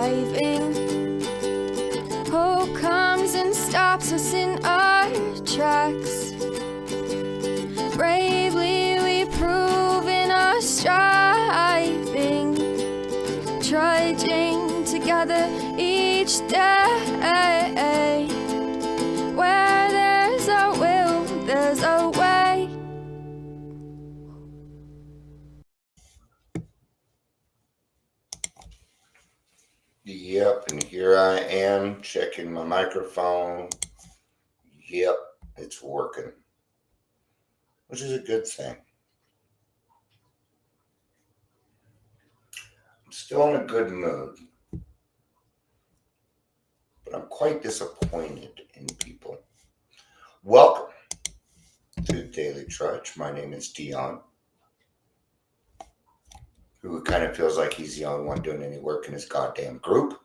driving. Hope comes and stops us in our tracks. Bravely we prove in our striving, trudging together each day. Where there's a will, there's a way. Yep, and here I am checking my microphone. Yep, it's working, which is a good thing. I'm still in a good mood, but I'm quite disappointed in people. Welcome to Daily Trudge. My name is Dion, who kind of feels like he's the only one doing any work in his goddamn group.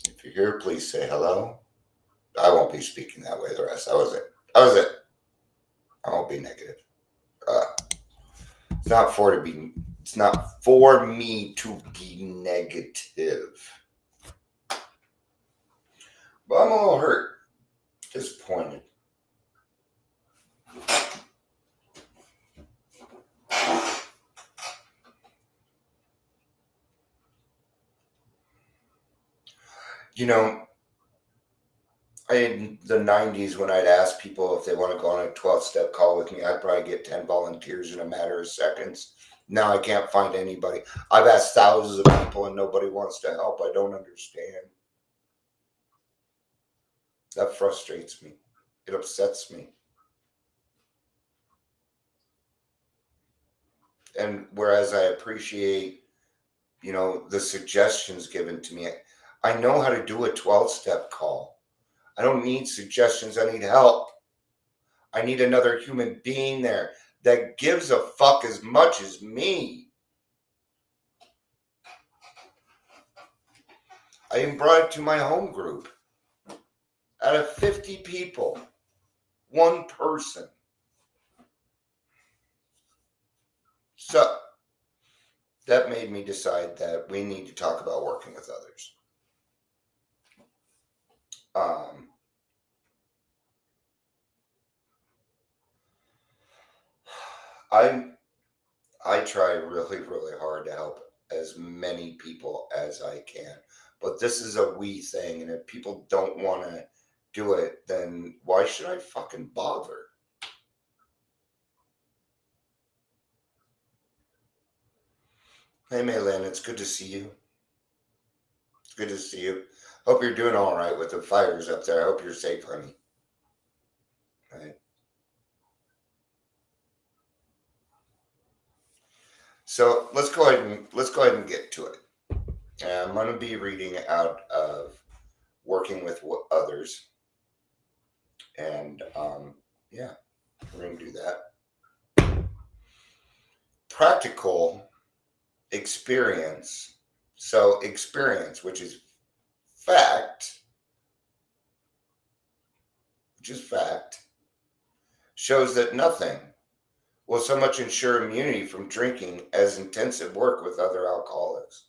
If you're here, please say hello. I won't be speaking that way the rest. That was it. I won't be negative. It's not for me to be negative. But I'm a little hurt, disappointed. You know, in the 90s, when I'd ask people if they want to go on a 12-step call with me, I'd probably get 10 volunteers in a matter of seconds. Now I can't find anybody. I've asked thousands of people and nobody wants to help. I don't understand. That frustrates me. It upsets me. And whereas I appreciate, the suggestions given to me, I know how to do a 12-step call. I don't need suggestions. I need help. I need another human being there that gives a fuck as much as me. I even brought it to my home group. Out of 50 people, one person. So that made me decide that we need to talk about working with others. I try really, really hard to help as many people as I can. But this is a we thing, and if people don't want to do it, then why should I fucking bother? Hey, Maylin, it's good to see you. It's good to see you. Hope you're doing all right with the fires up there. I hope you're safe, honey. All right. So let's go ahead and get to it. I'm going to be reading out of Working with Others, and yeah, we're going to do that. Practical experience. So experience, which is fact, shows that nothing will so much ensure immunity from drinking as intensive work with other alcoholics.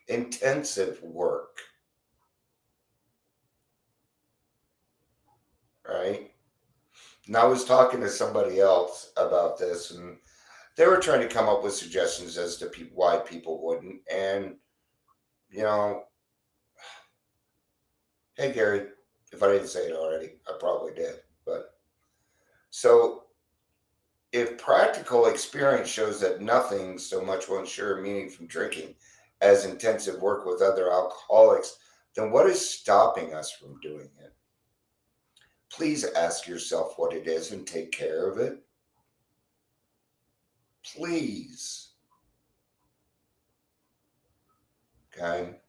Intensive work. Right? And I was talking to somebody else about this, and they were trying to come up with suggestions as to why people wouldn't. And, hey, Gary, if I didn't say it already, I probably did. But so if practical experience shows that nothing so much will ensure immunity from drinking as intensive work with other alcoholics, then what is stopping us from doing it? Please ask yourself what it is and take care of it. Please. Okay?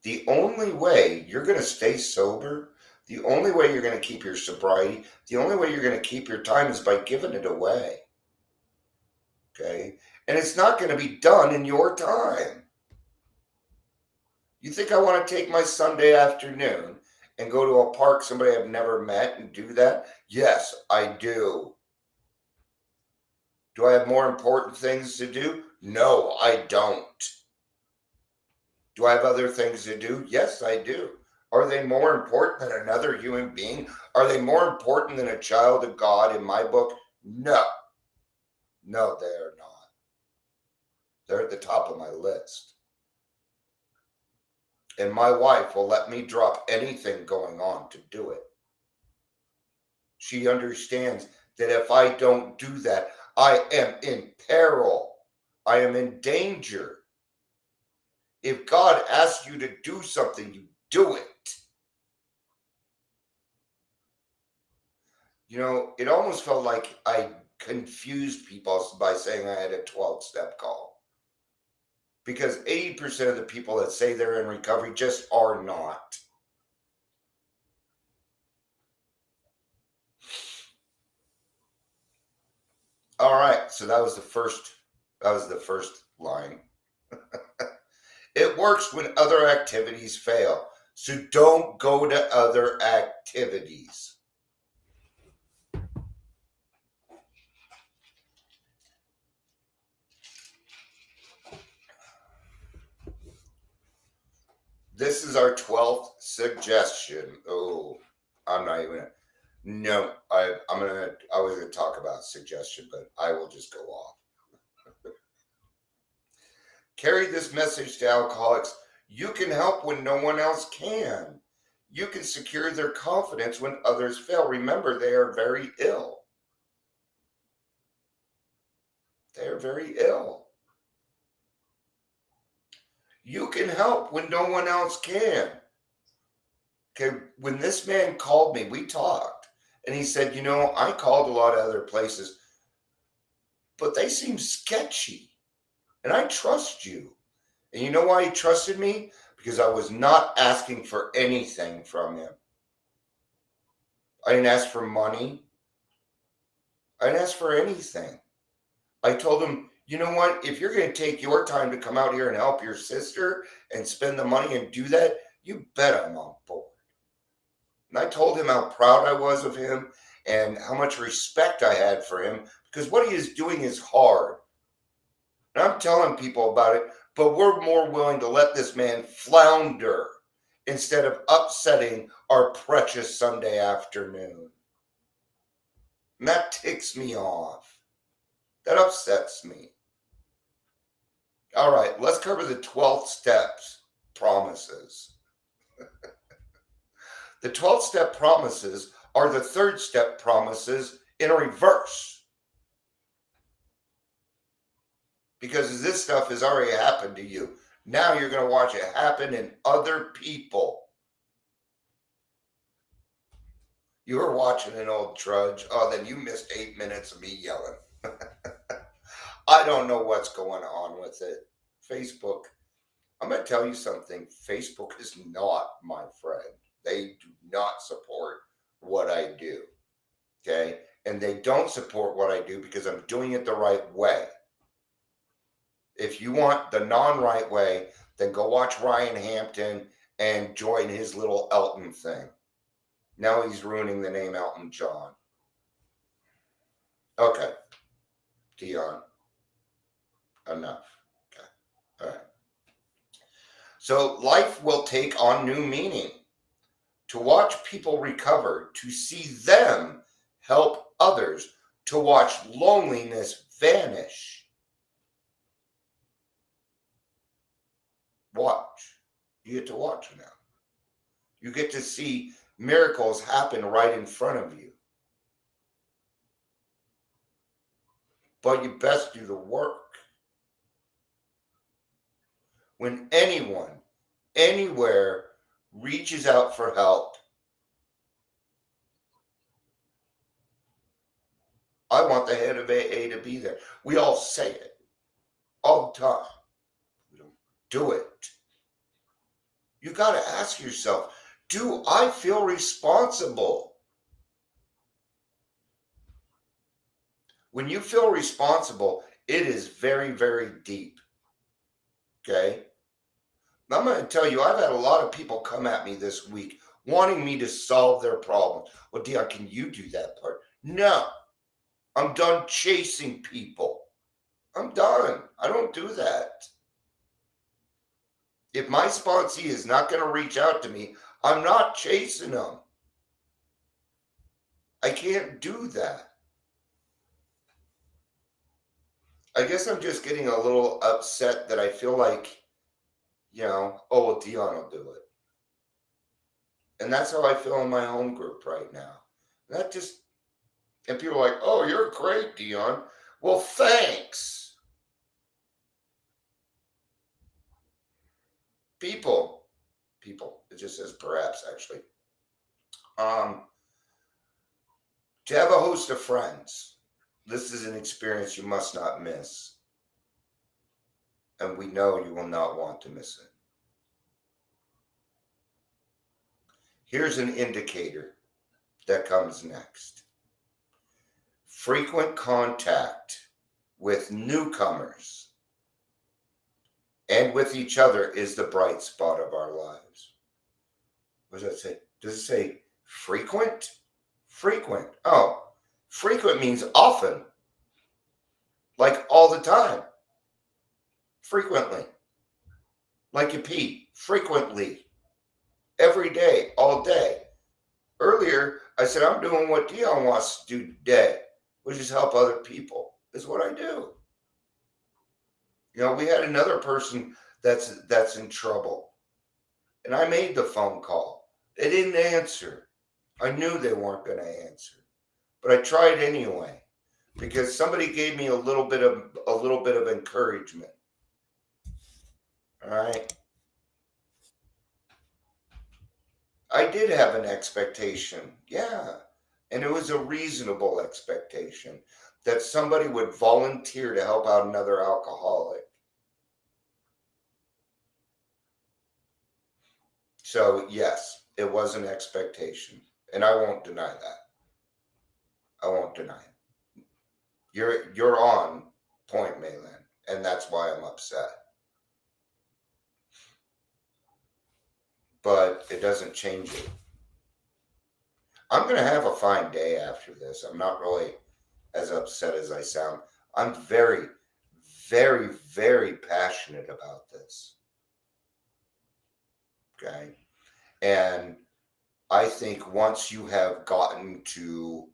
The only way you're going to stay sober, the only way you're going to keep your sobriety, the only way you're going to keep your time is by giving it away. Okay? And it's not going to be done in your time. You think I want to take my Sunday afternoon and go to a park somebody I've never met and do that? Yes, I do. Do I have more important things to do? No, I don't. Do I have other things to do? Yes, I do. Are they more important than another human being? Are they more important than a child of God in my book? No. No, they are not. They're at the top of my list. And my wife will let me drop anything going on to do it. She understands that if I don't do that, I am in peril. I am in danger. If God asks you to do something, you do it. You know, it almost felt like I confused people by saying I had a 12-step call. Because 80% of the people that say they're in recovery just are not. All right, so that was the first line. It works when other activities fail. So don't go to other activities. This is our 12th suggestion. Oh, I'm not even. No, I was gonna talk about suggestion, but I will just go off. Carry this message to alcoholics. You can help when no one else can. You can secure their confidence when others fail. Remember, they are very ill. They are very ill. You can help when no one else can. Okay, when this man called me, we talked, and he said, I called a lot of other places, but they seem sketchy, and I trust you. And you know why he trusted me? Because I was not asking for anything from him. I didn't ask for money. I didn't ask for anything. I told him, you know what? If you're going to take your time to come out here and help your sister and spend the money and do that, you bet I'm on board. And I told him how proud I was of him and how much respect I had for him because what he is doing is hard. And I'm telling people about it, but we're more willing to let this man flounder instead of upsetting our precious Sunday afternoon. And that ticks me off. That upsets me. All right, let's cover the 12 steps promises. The 12-step promises are the third step promises in reverse. Because this stuff has already happened to you. Now you're going to watch it happen in other people. You were watching an old trudge. Oh, then you missed 8 minutes of me yelling. I don't know what's going on with it. Facebook. I'm going to tell you something. Facebook is not my friend. They do not support what I do. Okay? And they don't support what I do because I'm doing it the right way. If you want the non-right way, then go watch Ryan Hampton and join his little Elton thing. Now he's ruining the name Elton John. Okay. Dion. Enough. Okay. All right. So life will take on new meaning. To watch people recover, to see them help others, to watch loneliness vanish. Watch. You get to watch now. You get to see miracles happen right in front of you. But you best do the work. When anyone, anywhere, reaches out for help, I want the head of AA to be there. We all say it all the time. We don't do it. You got to ask yourself, do I feel responsible? When you feel responsible, it is very, very deep. Okay? I'm going to tell you, I've had a lot of people come at me this week wanting me to solve their problems. Well, Dion, can you do that part? No. I'm done chasing people. I'm done. I don't do that. If my sponsee is not going to reach out to me, I'm not chasing them. I can't do that. I guess I'm just getting a little upset that I feel like, oh, well, Dion will do it. And that's how I feel in my home group right now. And people are like, oh, you're great, Dion. Well, thanks. People, it just says perhaps actually. To have a host of friends, this is an experience you must not miss. And we know you will not want to miss it. Here's an indicator that comes next. Frequent contact with newcomers and with each other is the bright spot of our lives. What does that say? Does it say frequent? Frequent. Oh, frequent means often. Like all the time. Frequently. Like you pee. Frequently. Every day. All day. Earlier, I said I'm doing what Dion wants to do today, which is help other people. Is what I do. We had another person that's in trouble. And I made the phone call. They didn't answer. I knew they weren't going to answer. But I tried anyway because somebody gave me a little bit of encouragement. All right. I did have an expectation. Yeah. And it was a reasonable expectation that somebody would volunteer to help out another alcoholic. So, yes, it was an expectation. And I won't deny that. I won't deny it. You're on point, Maylin, and that's why I'm upset. But it doesn't change it. I'm going to have a fine day after this. I'm not really as upset as I sound. I'm very, very, very passionate about this. Okay? And I think once you've gotten to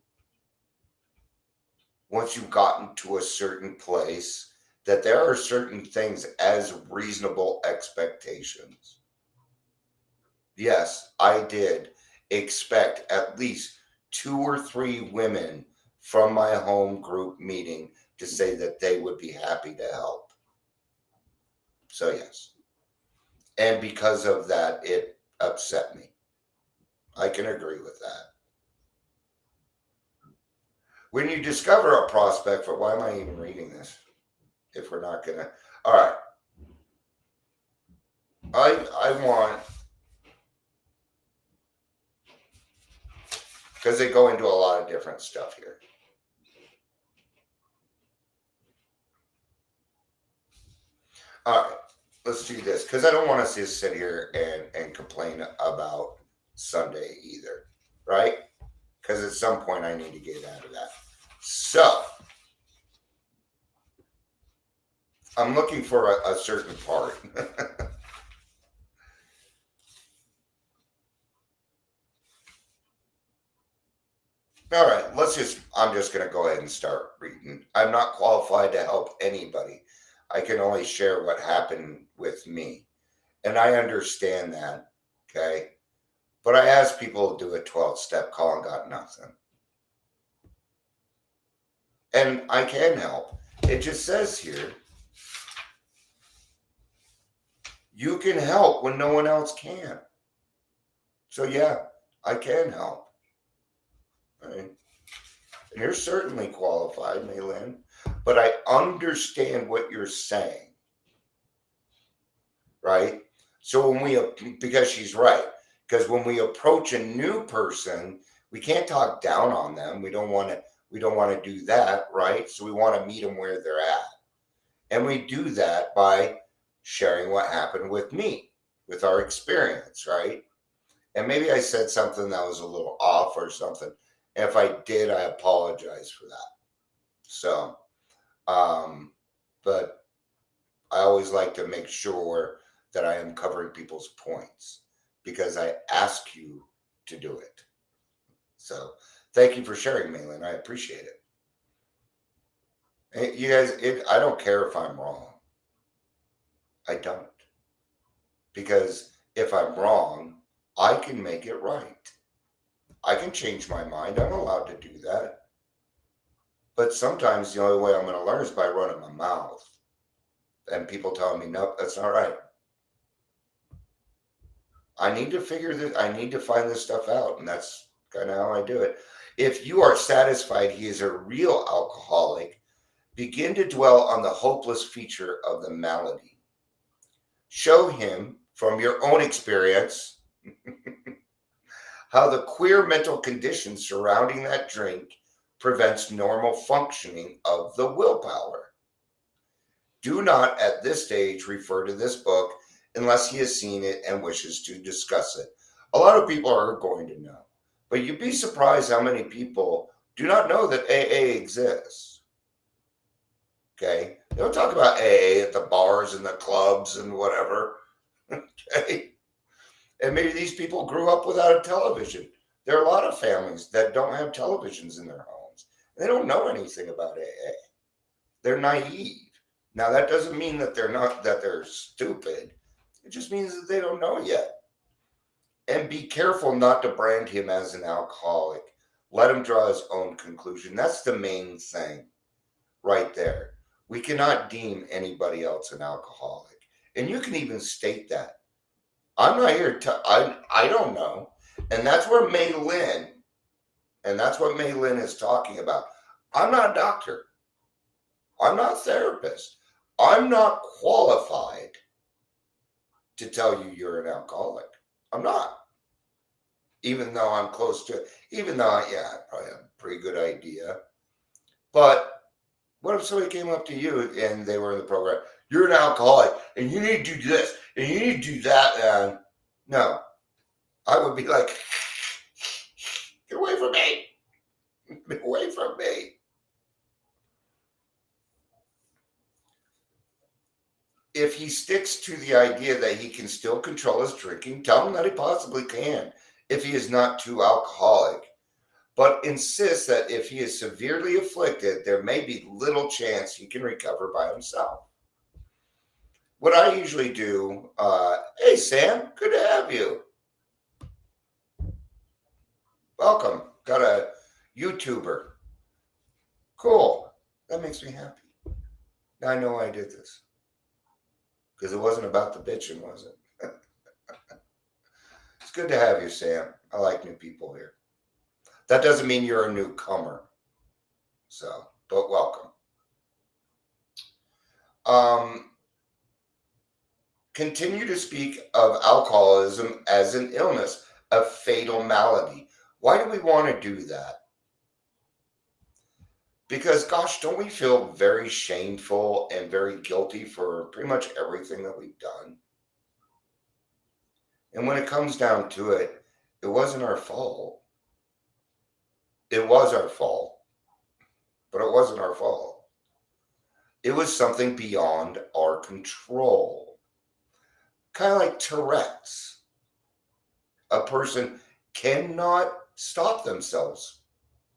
a certain place, that there are certain things as reasonable expectations. Yes, I did expect at least 2 or 3 women from my home group meeting to say that they would be happy to help. So yes. And because of that, it upset me. I can agree with that. When you discover a prospect for, why am I even reading this? If we're not gonna, all right. I want, because they go into a lot of different stuff here. All right, let's do this, because I don't want us to sit here and complain about Sunday either, right? Because at some point I need to get out of that. So, I'm looking for a certain part. All right, I'm just going to go ahead and start reading. I'm not qualified to help anybody. I can only share what happened with me. And I understand that, okay? But I asked people to do a 12-step call and got nothing. And I can help. It just says here, you can help when no one else can. So yeah, I can help. Right? And you're certainly qualified, Maylin, but I understand what you're saying. Right? So because she's right, because when we approach a new person, we can't talk down on them. We don't want to do that, right? So we want to meet them where they're at. And we do that by sharing what happened with me, with our experience, right? And maybe I said something that was a little off or something. And if I did, I apologize for that. So, but I always like to make sure that I am covering people's points because I ask you to do it. So thank you for sharing, Malin. I appreciate it. Hey, you guys, I don't care if I'm wrong. I don't. Because if I'm wrong, I can make it right. I can change my mind. I'm allowed to do that. But sometimes the only way I'm going to learn is by running my mouth. And people telling me, nope, that's not right. I need to figure this, I need to find this stuff out. And that's kind of how I do it. If you are satisfied he is a real alcoholic, begin to dwell on the hopeless feature of the malady. Show him from your own experience how the queer mental condition surrounding that drink prevents normal functioning of the willpower. Do not at this stage refer to this book unless he has seen it and wishes to discuss it. A lot of people are going to know, but you'd be surprised how many people do not know that AA exists. Okay? They don't talk about AA at the bars and the clubs and whatever. Okay? And maybe these people grew up without a television. There are a lot of families that don't have televisions in their homes. They don't know anything about AA. They're naive. Now that doesn't mean that they're stupid. It just means that they don't know yet. And be careful not to brand him as an alcoholic. Let him draw his own conclusion. That's the main thing right there. We cannot deem anybody else an alcoholic. And you can even state that. I'm not here to, I don't know. And that's where Malin, and that's what Malin is talking about. I'm not a doctor. I'm not a therapist. I'm not qualified to tell you you're an alcoholic. I'm not. Even though I'm close to it. Even though, I probably have a pretty good idea. But what if somebody came up to you and they were in the program? You're an alcoholic and you need to do this and you need to do that. And no, I would be like, get away from me. Get away from me. If he sticks to the idea that he can still control his drinking, tell him that he possibly can if he is not too alcoholic. But insists that if he is severely afflicted, there may be little chance he can recover by himself. What I usually do, hey Sam, good to have you. Welcome. Got a YouTuber. Cool. That makes me happy. Now I know I did this. Because it wasn't about the bitching, was it? It's good to have you, Sam. I like new people here. That doesn't mean you're a newcomer. So, but welcome. Continue to speak of alcoholism as an illness, a fatal malady. Why do we want to do that? Because, gosh, don't we feel very shameful and very guilty for pretty much everything that we've done? And when it comes down to it, it wasn't our fault. It was our fault, but it wasn't our fault. It was something beyond our control. Kind of like Tourette's. A person cannot stop themselves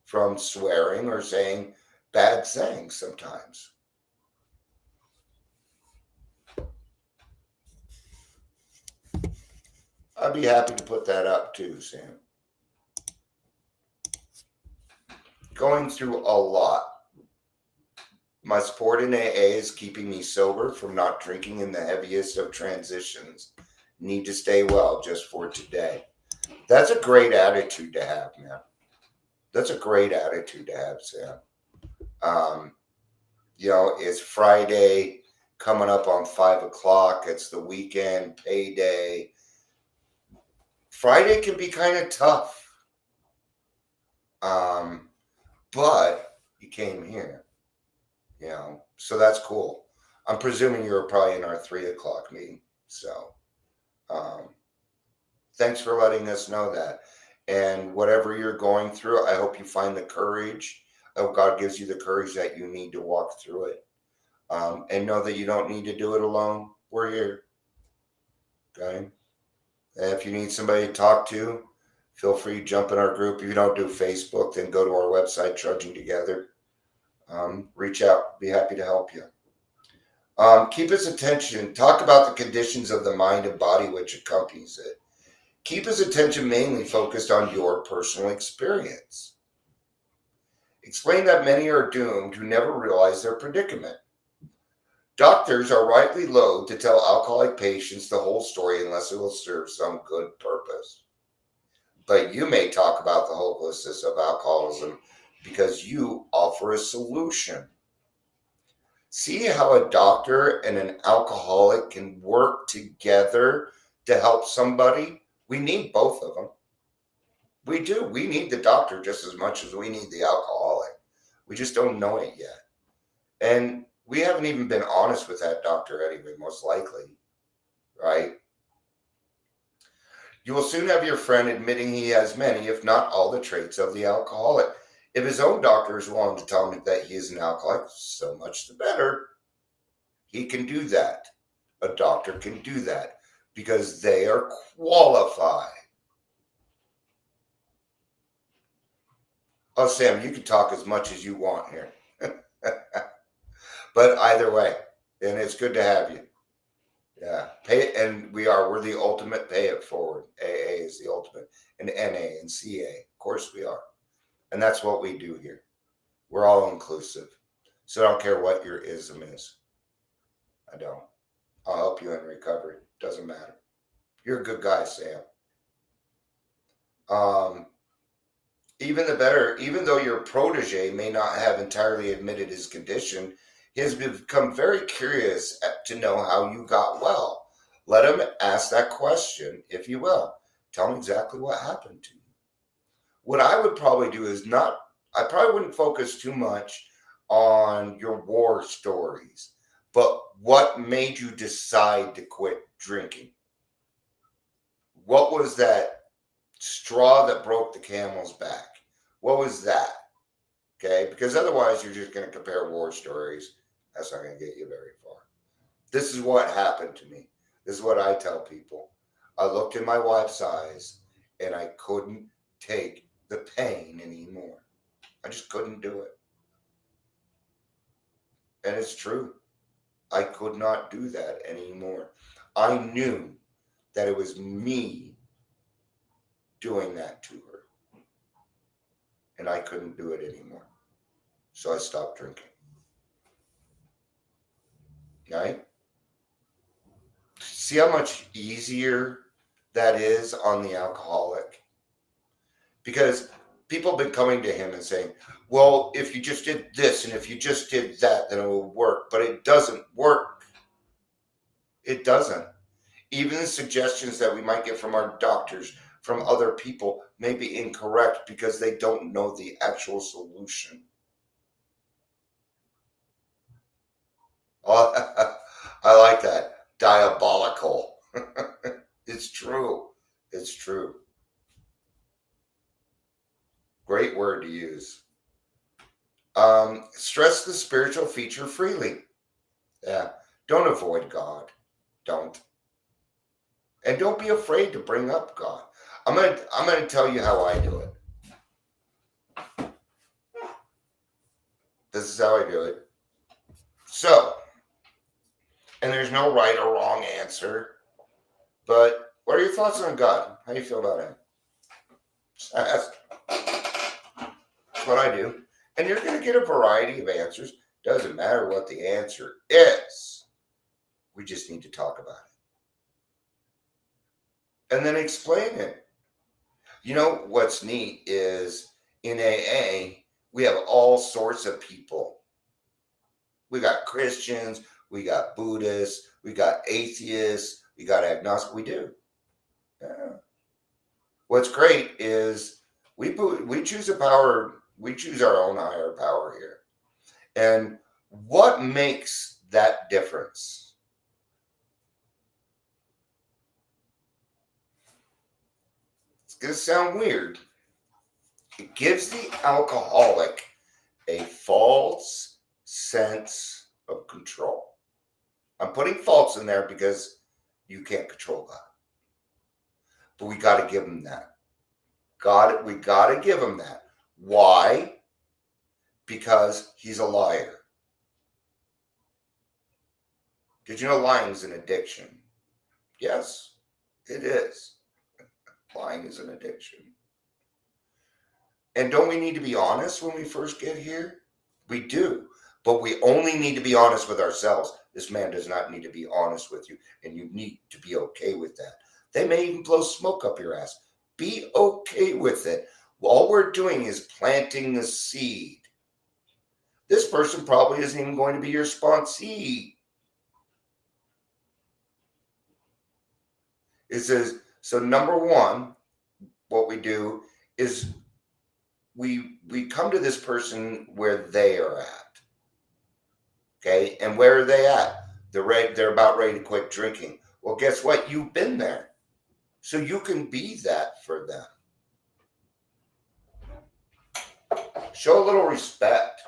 from swearing or saying bad things sometimes. I'd be happy to put that up too, Sam. Going through a lot. My support in AA is keeping me sober from not drinking in the heaviest of transitions. Need to stay well just for today. That's a great attitude to have, man. That's a great attitude to have, Sam. It's Friday coming up on 5 o'clock. It's the weekend, payday. Friday can be kind of tough. But you came here, so that's cool. I'm presuming you were probably in our 3 o'clock meeting. So thanks for letting us know that. And whatever you're going through, I hope you find the courage. hope God gives you the courage that you need to walk through it. And know that you don't need to do it alone. We're here. Okay? And if you need somebody to talk to, feel free to jump in our group. If you don't do Facebook, then go to our website, Trudging Together. Reach out. Be happy to help you. Keep his attention. Talk about the conditions of the mind and body which accompanies it. Keep his attention mainly focused on your personal experience. Explain that many are doomed who never realize their predicament. Doctors are rightly loath to tell alcoholic patients the whole story unless it will serve some good purpose. But you may talk about the hopelessness of alcoholism because you offer a solution. See how a doctor and an alcoholic can work together to help somebody? We need both of them. We do. We need the doctor just as much as we need the alcoholic. We just don't know it yet. And we haven't even been honest with that doctor anyway, most likely. Right? You will soon have your friend admitting he has many, if not all, the traits of the alcoholic. If his own doctor is willing to tell him that he is an alcoholic, so much the better. He can do that. A doctor can do that because they are qualified. Oh, Sam, you can talk as much as you want here. But either way, and it's good to have you. Yeah, pay it, and we're the ultimate pay it forward. AA is the ultimate, and NA and CA, of course we are. And that's what we do here. We're all inclusive. So I don't care what your ism is. I don't. I'll help you in recovery. Doesn't matter. You're a good guy, Sam. Even though your protege may not have entirely admitted his condition, he has become very curious to know how you got well. Let him ask that question, if you will. Tell him exactly what happened to you. What I would probably do is I probably wouldn't focus too much on your war stories, but what made you decide to quit drinking? What was that straw that broke the camel's back? What was that? Okay, because otherwise you're just going to compare war stories. That's not going to get you very far. This is what happened to me. This is what I tell people. I looked in my wife's eyes and I couldn't take the pain anymore. I just couldn't do it. And it's true. I could not do that anymore. I knew that it was me doing that to her. And I couldn't do it anymore. So I stopped drinking. Right? See how much easier that is on the alcoholic? Because people have been coming to him and saying, well, if you just did this and if you just did that, then it will work. But it doesn't work. It doesn't. Even the suggestions that we might get from our doctors, from other people, may be incorrect because they don't know the actual solution. Oh, I like that. Diabolical. It's true. It's true. Great word to use. Stress the spiritual feature freely. Yeah. Don't avoid God. Don't. And don't be afraid to bring up God. I'm gonna tell you how I do it. This is how I do it. So, and there's no right or wrong answer, but what are your thoughts on God? How do you feel about him? Just ask. That's what I do. And you're going to get a variety of answers. Doesn't matter what the answer is. We just need to talk about it. And then explain it. You know what's neat is in AA, we have all sorts of people. We got Christians, we got Buddhists, we got atheists, we got agnostics. We do. Yeah. What's great is we choose a power. We choose our own higher power here. And what makes that difference? It's going to sound weird. It gives the alcoholic a false sense of control. I'm putting false in there because you can't control God. But we got to give him that. We got to give him that. Why? Because he's a liar. Did you know lying is an addiction? Yes, it is. Lying is an addiction. And don't we need to be honest when we first get here? We do. But we only need to be honest with ourselves. This man does not need to be honest with you. And you need to be okay with that. They may even blow smoke up your ass. Be okay with it. All we're doing is planting the seed. This person probably isn't even going to be your sponsee. It says, so number one, what we do is we come to this person where they are at. Okay, and where are they at? They're about ready to quit drinking. Well, guess what? You've been there. So you can be that for them. Show a little respect.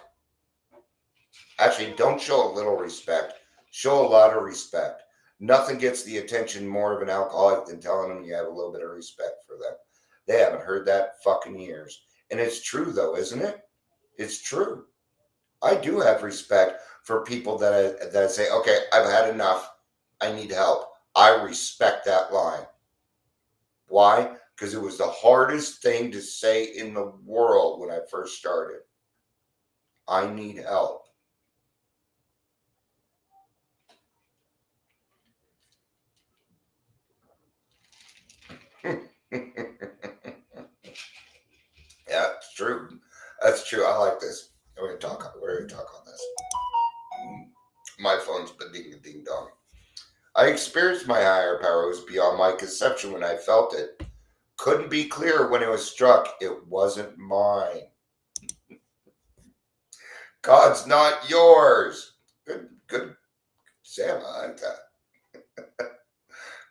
Actually, don't show a little respect. Show a lot of respect. Nothing gets the attention more of an alcoholic than telling them you have a little bit of respect for them. They haven't heard that fucking years. And it's true though, isn't it? It's true. I do have respect for people that I say, okay, I've had enough. I need help. I respect that line. Why? Because it was the hardest thing to say in the world when I first started. I need help. Yeah, it's true. That's true. I like this. We're going to talk on this. My phone's ding ding dong. I experienced my higher powers beyond my conception when I felt it. Couldn't be clearer when it was struck. It wasn't mine. God's not yours. Good. Sam, I like that.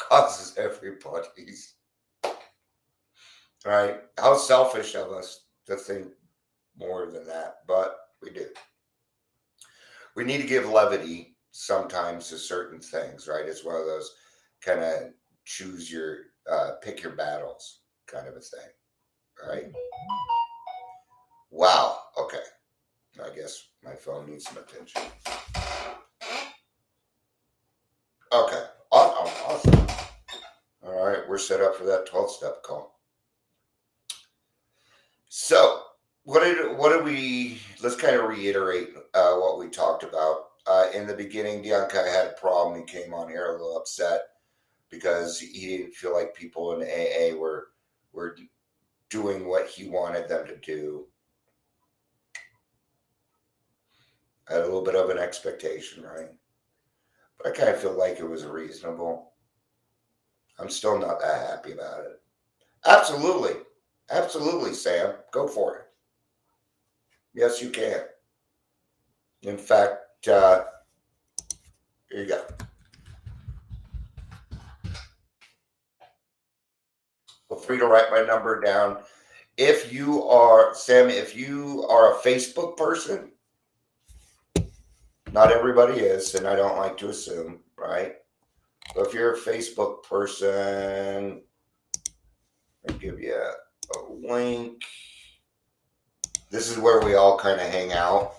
God's is everybody's. Right? How selfish of us to think more than that, but we do. We need to give levity sometimes to certain things, right? It's one of those kind of pick your battles kind of a thing, right? Wow. Okay. I guess my phone needs some attention. Okay. Awesome. All right. We're set up for that 12-step call. So let's kind of reiterate what we talked about. In the beginning, Dianca had a problem. He came on here a little upset because he didn't feel like people in AA were doing what he wanted them to do. I had a little bit of an expectation, right? But I kind of feel like it was reasonable. I'm still not that happy about it. Absolutely. Absolutely, Sam. Go for it. Yes, you can. In fact, here you go. Feel free to write my number down. If you are, Sam, if you are a Facebook person, not everybody is, and I don't like to assume, right? But if you're a Facebook person, I'll give you a link. This is where we all kind of hang out.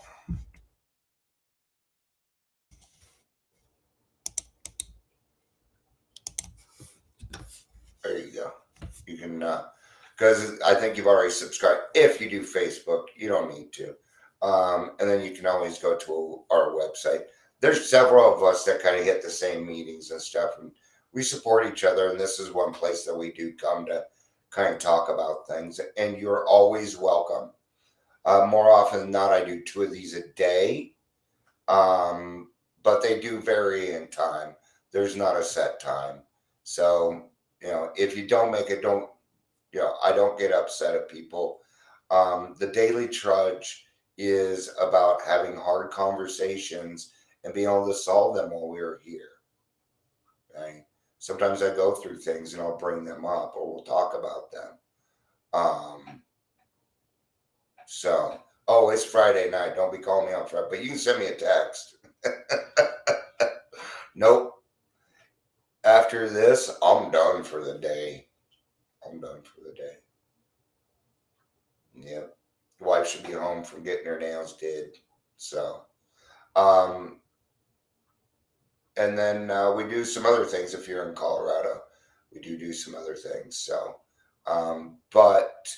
There you go. You can, because I think you've already subscribed. If you do Facebook, you don't need to. And then you can always go to our website. There's several of us that kind of hit the same meetings and stuff, and we support each other. And this is one place that we do come to kind of talk about things. And you're always welcome. More often than not, I do 2 of these a day, but they do vary in time. There's not a set time. So, if you don't make it, I don't get upset at people. The Daily Trudge is about having hard conversations and being able to solve them while we're here. Right? Sometimes I go through things and I'll bring them up or we'll talk about them. So Oh, it's Friday night. Don't be calling me on Friday, but you can send me a text. Nope. After this, I'm done for the day. I'm done for the day. Yep. Wife should be home from getting her nails did. So, um, and then we do some other things if you're in Colorado. We do some other things. So, but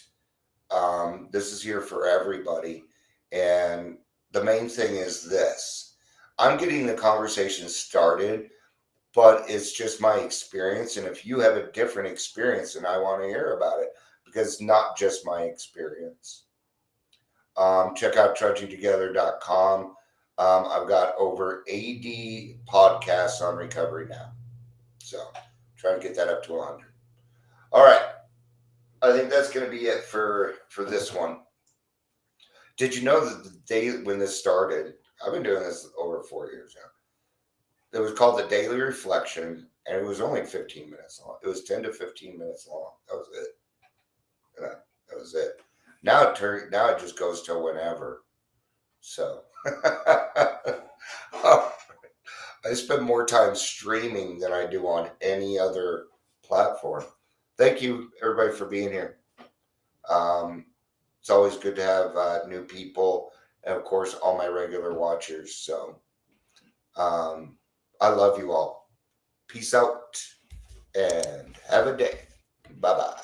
this is here for everybody. And the main thing is this: I'm getting the conversation started, but it's just my experience. And if you have a different experience, then I want to hear about it because it's not just my experience. Check out trudgingtogether.com. I've got over 80 podcasts on recovery now. So trying to get that up to 100. All right. I think that's going to be it for this one. Did you know that the day when this started, I've been doing this over 4 years now. It was called the Daily Reflection, and it was only 15 minutes long. It was 10 to 15 minutes long. That was it. That was it. Now it just goes to whenever. So I spend more time streaming than I do on any other platform. Thank you, everybody, for being here. It's always good to have new people, and of course, all my regular watchers. So I love you all. Peace out and have a day. Bye bye.